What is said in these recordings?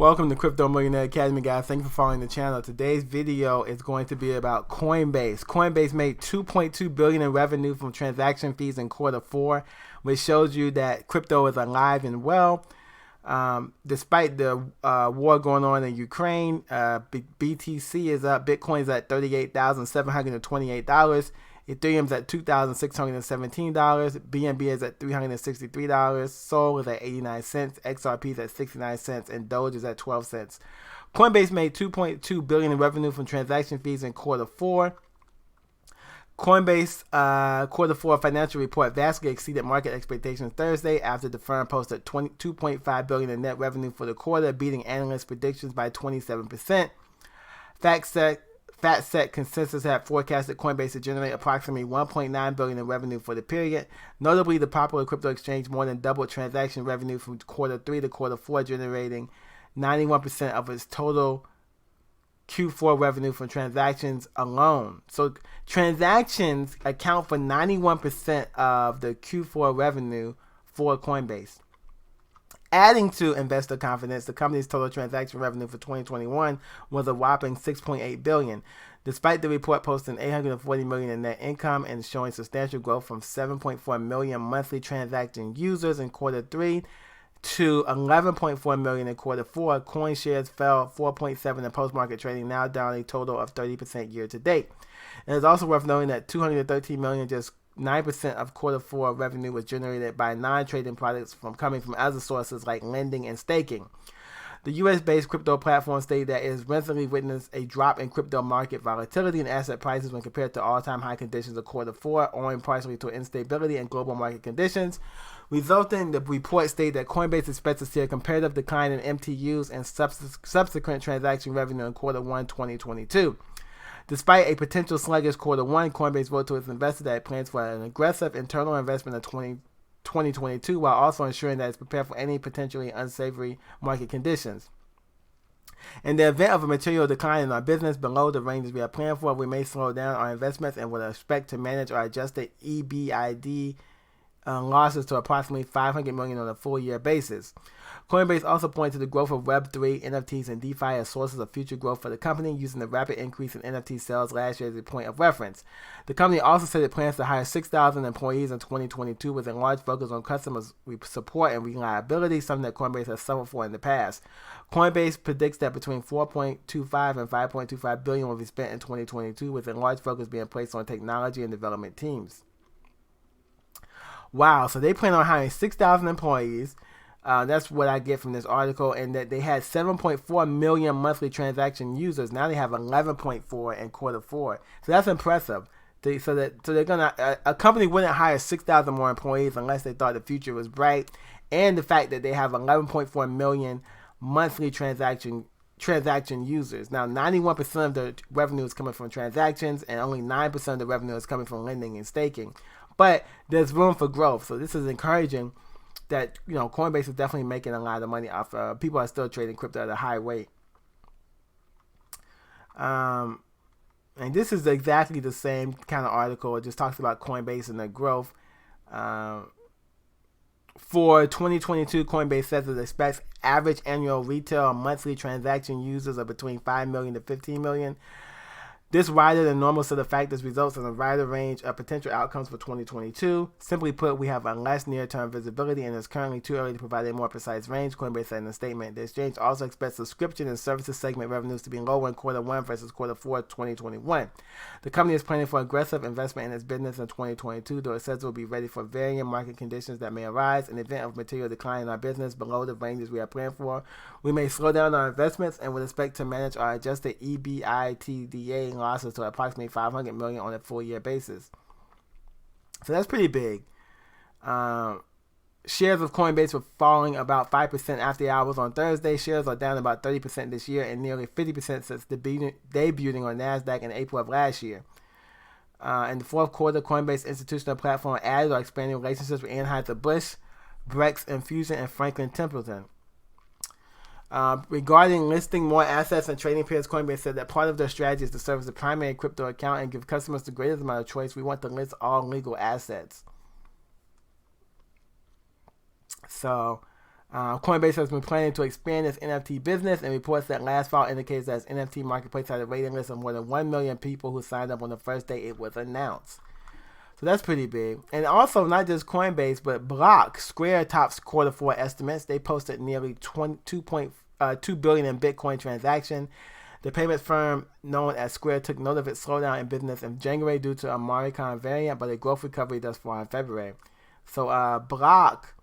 Welcome to Crypto Millionaire Academy, guys. Thank you for following the channel. Today's video is going to be about Coinbase. Coinbase made $2.2 billion in revenue from transaction fees in Q4, which shows you that crypto is alive and well. Despite the war going on in Ukraine, BTC is up. Bitcoin is at $38,728. Ethereum's at $2,617. BNB is at $363. Sol is at 89 cents. XRP is at 69 cents. And Doge is at 12 cents. Coinbase made $2.2 billion in revenue from transaction fees in Q4. Coinbase Q4 financial report vastly exceeded market expectations Thursday after the firm posted $2.5 billion in net revenue for the quarter, beating analyst predictions by 27%. FactSet consensus had forecasted Coinbase to generate approximately $1.9 billion in revenue for the period. Notably, the popular crypto exchange more than doubled transaction revenue from Q3 to Q4, generating 91% of its total Q4 revenue from transactions alone. So transactions account for 91% of the Q4 revenue for Coinbase. Adding to investor confidence, the company's total transaction revenue for 2021 was a whopping $6.8 billion. Despite the report posting $840 million in net income and showing substantial growth from 7.4 million monthly transacting users in Q3 to 11.4 million in Q4, coin shares fell 4.7% in post-market trading, now down a total of 30% year to date. It is also worth noting that $213 million, just 9% of Q4 revenue, was generated by non-trading products coming from other sources like lending and staking. The US-based crypto platform stated that it has recently witnessed a drop in crypto market volatility and asset prices when compared to all-time high conditions of Q4, owing partially to instability in global market conditions. Resulting, the report stated that Coinbase expects to see a comparative decline in MTUs and subsequent transaction revenue in Q1 2022. Despite a potential sluggish Q1, Coinbase wrote to its investors that it plans for an aggressive internal investment in 2022 while also ensuring that it's prepared for any potentially unsavory market conditions. In the event of a material decline in our business below the ranges we are planning for, we may slow down our investments and would expect to manage our adjusted EBITDA losses to approximately $500 million on a full-year basis. Coinbase also pointed to the growth of Web3, NFTs, and DeFi as sources of future growth for the company, using the rapid increase in NFT sales last year as a point of reference. The company also said it plans to hire 6,000 employees in 2022 with a large focus on customer support and reliability, something that Coinbase has suffered for in the past. Coinbase predicts that between $4.25 and $5.25 billion will be spent in 2022, with a large focus being placed on technology and development teams. Wow, so they plan on hiring 6,000 employees. That's what I get from this article, and that they had 7.4 million monthly transaction users. Now they have 11.4 in Q4. So that's impressive. So they're gonna a company wouldn't hire 6,000 more employees unless they thought the future was bright, and the fact that they have 11.4 million monthly transaction users. Now 91% of the revenue is coming from transactions, and only 9% of the revenue is coming from lending and staking. But there's room for growth, so this is encouraging that, you know, Coinbase is definitely making a lot of money off. People are still trading crypto at a high rate. And this is exactly the same kind of article. It just talks about Coinbase and their growth. For 2022, Coinbase says it expects average annual retail monthly transaction users of between 5 million to 15 million. This wider than normal set of factors results in a wider range of potential outcomes for 2022. Simply put, we have a less near-term visibility and it's currently too early to provide a more precise range, Coinbase said in a statement. The exchange also expects subscription and services segment revenues to be lower in Q1 versus Q4 2021. The company is planning for aggressive investment in its business in 2022, though it says it will be ready for varying market conditions that may arise. In the event of material decline in our business below the ranges we are planning for, we may slow down our investments and would expect to manage our adjusted EBITDA losses to approximately $500 million on a full-year basis. So that's pretty big. Shares of Coinbase were falling about 5% after hours on Thursday. Shares are down about 30% this year and nearly 50% since debuting on NASDAQ in April of last year. In the fourth quarter, Coinbase institutional platform added or expanded relationships with Anheuser-Busch, Brex Infusion, and Franklin Templeton. Regarding listing more assets and trading pairs, Coinbase said that part of their strategy is to serve as a primary crypto account and give customers the greatest amount of choice. We want to list all legal assets. So Coinbase has been planning to expand its NFT business, and reports that last fall indicates that its NFT marketplace had a waiting list of more than 1 million people who signed up on the first day it was announced. So that's pretty big. And also, not just Coinbase, but Block, Square tops quarter 4 estimates. They posted nearly 2 billion in Bitcoin transaction. The payments firm known as Square took note of its slowdown in business in January due to a Omicron variant, but a growth recovery thus far in February. So Block,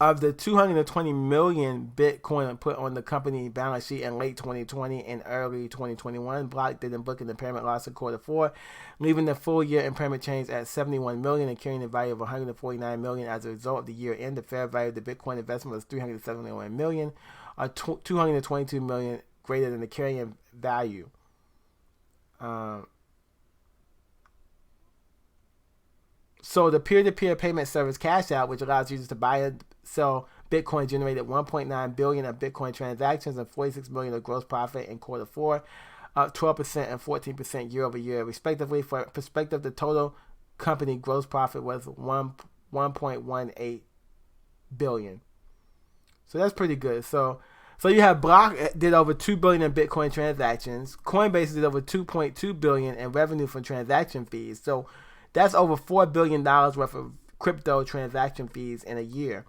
of the 220 million Bitcoin put on the company balance sheet in late 2020 and early 2021, Block didn't book an impairment loss in quarter 4, leaving the full year impairment change at 71 million and carrying a value of 149 million. As a result of the year end, the fair value of the Bitcoin investment was 371 million, or 222 million greater than the carrying value. So the peer-to-peer payment service Cash App, which allows users to buy and sell Bitcoin, generated 1.9 billion of Bitcoin transactions and 46 million of gross profit in quarter 4, up 12% and 14% year over year, respectively. For perspective, the total company gross profit was 1.18 billion. So that's pretty good. So you have Block did over 2 billion in Bitcoin transactions. Coinbase did over 2.2 billion in revenue from transaction fees. So that's over $4 billion worth of crypto transaction fees in a year.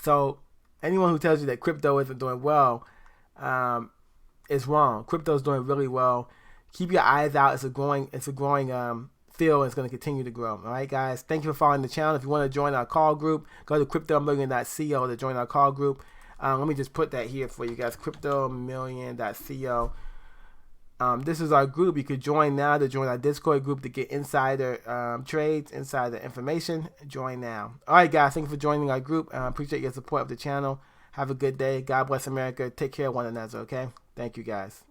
So anyone who tells you that crypto isn't doing well is wrong. Crypto is doing really well. Keep your eyes out. It's a growing field, and it's going to continue to grow. All right, guys. Thank you for following the channel. If you want to join our call group, go to cryptomillion.co to join our call group. Let me just put that here for you guys. Cryptomillion.co. This is our group. You could join now to join our Discord group to get insider trades, insider information. Join now. All right, guys. Thank you for joining our group. Appreciate your support of the channel. Have a good day. God bless America. Take care of one another, okay? Thank you, guys.